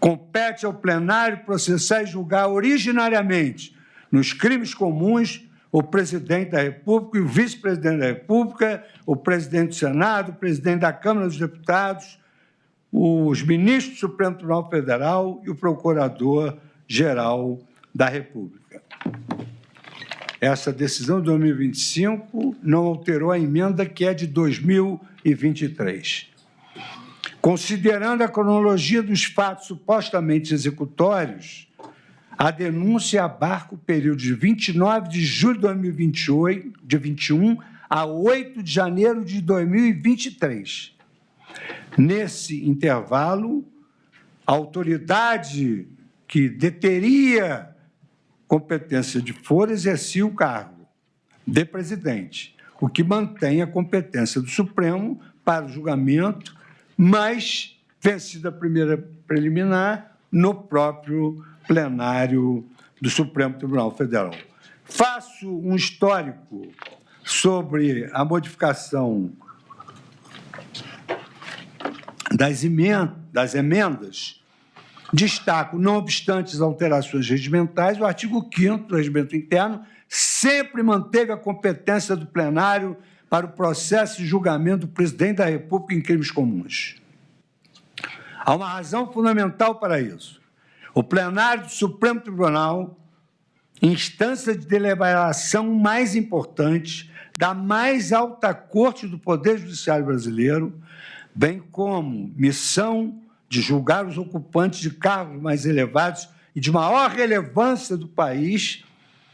Compete ao plenário processar e julgar originariamente, nos crimes comuns, o presidente da República e o vice-presidente da República, o presidente do Senado, o presidente da Câmara dos Deputados, os ministros do Supremo Tribunal Federal e o procurador-geral da República. Essa decisão de 2025 não alterou a emenda, que é de 2023. Considerando a cronologia dos fatos supostamente executórios, a denúncia abarca o período de 29 de julho de 2021 a 8 de janeiro de 2023. Nesse intervalo, a autoridade que deteria competência de foro exercia o cargo de presidente, o que mantém a competência do Supremo para o julgamento, mas, vencida a primeira preliminar, no próprio plenário do Supremo Tribunal Federal. Faço um histórico sobre a modificação das emendas. Destaco, não obstante as alterações regimentais, o artigo 5º do Regimento Interno sempre manteve a competência do plenário para o processo de julgamento do presidente da República em crimes comuns. Há uma razão fundamental para isso. O plenário do Supremo Tribunal, instância de deliberação mais importante da mais alta corte do Poder Judiciário brasileiro, bem como missão de julgar os ocupantes de cargos mais elevados e de maior relevância do país,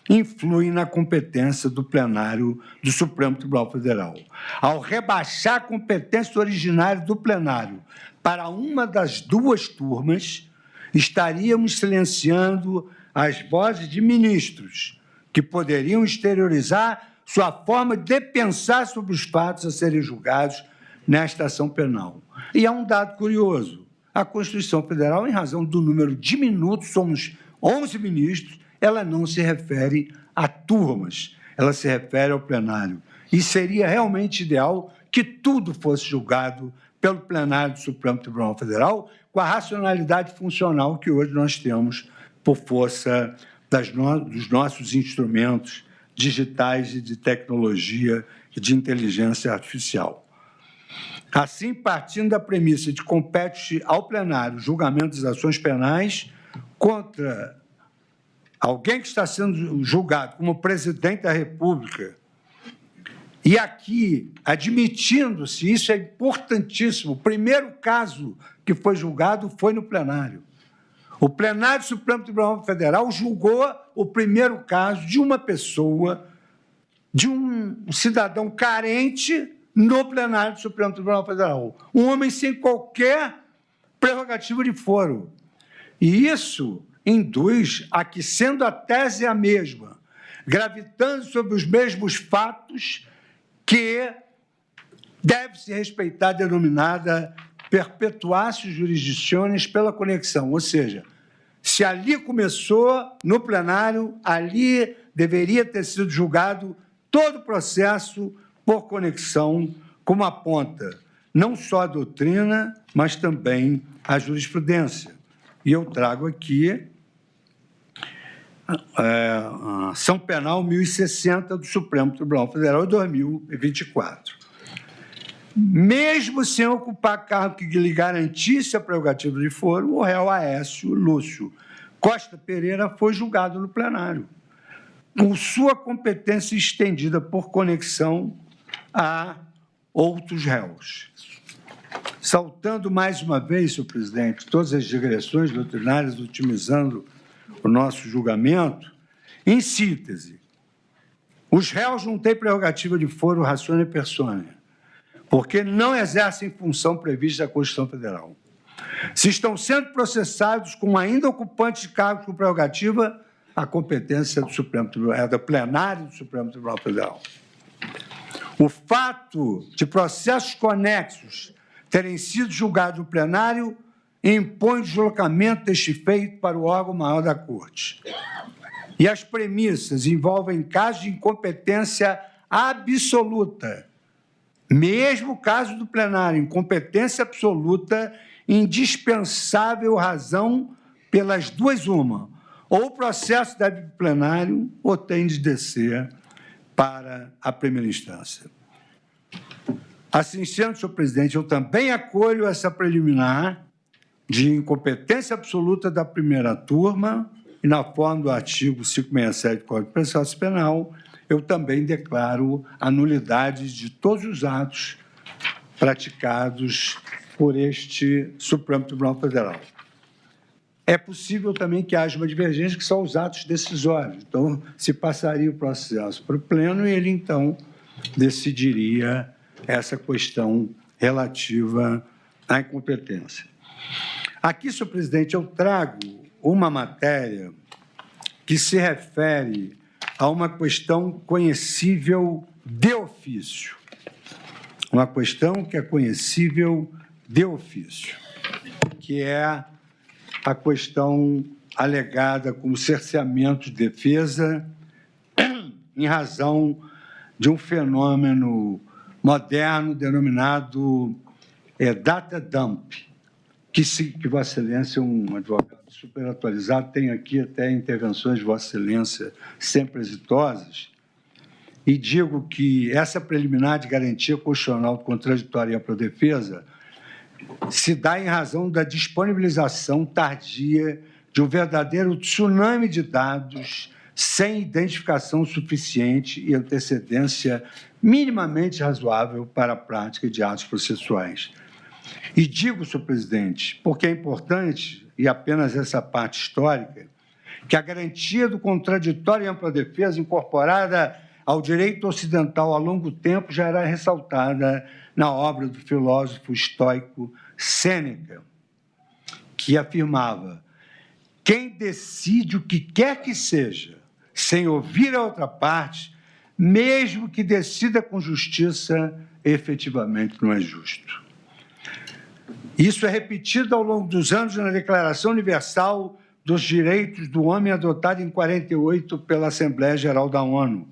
influi na competência do plenário do Supremo Tribunal Federal. Ao rebaixar a competência originária do plenário para uma das duas turmas, estaríamos silenciando as vozes de ministros que poderiam exteriorizar sua forma de pensar sobre os fatos a serem julgados nesta ação penal. E há um dado curioso. A Constituição Federal, em razão do número diminuto, somos 11 ministros, ela não se refere a turmas, ela se refere ao plenário. E seria realmente ideal que tudo fosse julgado pelo plenário do Supremo Tribunal Federal, com a racionalidade funcional que hoje nós temos por força dos nossos instrumentos digitais e de tecnologia e de inteligência artificial. Assim, partindo da premissa de que compete ao plenário julgamento das ações penais contra alguém que está sendo julgado como presidente da República, e aqui, admitindo-se, isso é importantíssimo, o primeiro caso que foi julgado foi no plenário. O plenário do Supremo Tribunal Federal julgou o primeiro caso de uma pessoa, de um cidadão carente no plenário do Supremo Tribunal Federal. Um homem sem qualquer prerrogativa de foro. E isso induz a que, sendo a tese a mesma, gravitando sobre os mesmos fatos, que deve-se respeitar a denominada perpetuatio jurisdictionis pela conexão, ou seja, se ali começou, no plenário, ali deveria ter sido julgado todo o processo por conexão, como aponta não só a doutrina, mas também a jurisprudência. E eu trago aqui a Ação Penal 1060 do Supremo Tribunal Federal de 2024. Mesmo sem ocupar cargo que lhe garantisse a prerrogativa de foro, o réu Aécio Lúcio Costa Pereira foi julgado no plenário, com sua competência estendida por conexão a outros réus. Saltando mais uma vez, senhor presidente, todas as digressões doutrinárias, otimizando o nosso julgamento, em síntese, os réus não têm prerrogativa de foro ratione persone, porque não exercem função prevista da Constituição Federal. Se estão sendo processados como ainda ocupantes de cargos com prerrogativa, a competência do Supremo Tribunal, é da plenária do Supremo Tribunal Federal. O fato de processos conexos terem sido julgados no plenário impõe o deslocamento deste feito para o órgão maior da Corte. E as premissas envolvem casos de incompetência absoluta. Mesmo o caso do plenário, incompetência absoluta indispensável razão pelas duas uma. Ou o processo deve ir para o plenário ou tem de descer para a primeira instância. Assim sendo, senhor presidente, eu também acolho essa preliminar de incompetência absoluta da primeira turma e, na forma do artigo 567 do Código de Processo Penal, eu também declaro a nulidade de todos os atos praticados por este Supremo Tribunal Federal. É possível também que haja uma divergência, que são os atos decisórios. Então, se passaria o processo para o pleno e ele, então, decidiria essa questão relativa à incompetência. Aqui, senhor presidente, eu trago uma matéria que se refere a uma questão conhecível de ofício. Uma questão que é conhecível de ofício, que é a questão alegada como cerceamento de defesa em razão de um fenômeno moderno denominado data dump, que Vossa Excelência é um advogado super atualizado, tem aqui até intervenções de Vossa Excelência sempre exitosas, e digo que essa preliminar de garantia constitucional contraditória e ampla defesa se dá em razão da disponibilização tardia de um verdadeiro tsunami de dados sem identificação suficiente e antecedência minimamente razoável para a prática de atos processuais. E digo, senhor presidente, porque é importante, e apenas essa parte histórica, que a garantia do contraditório e ampla defesa incorporada ao direito ocidental há longo tempo já era ressaltada na obra do filósofo estoico Sêneca, que afirmava: quem decide o que quer que seja, sem ouvir a outra parte, mesmo que decida com justiça, efetivamente não é justo. Isso é repetido ao longo dos anos na Declaração Universal dos Direitos do Homem, adotada em 48 pela Assembleia Geral da ONU,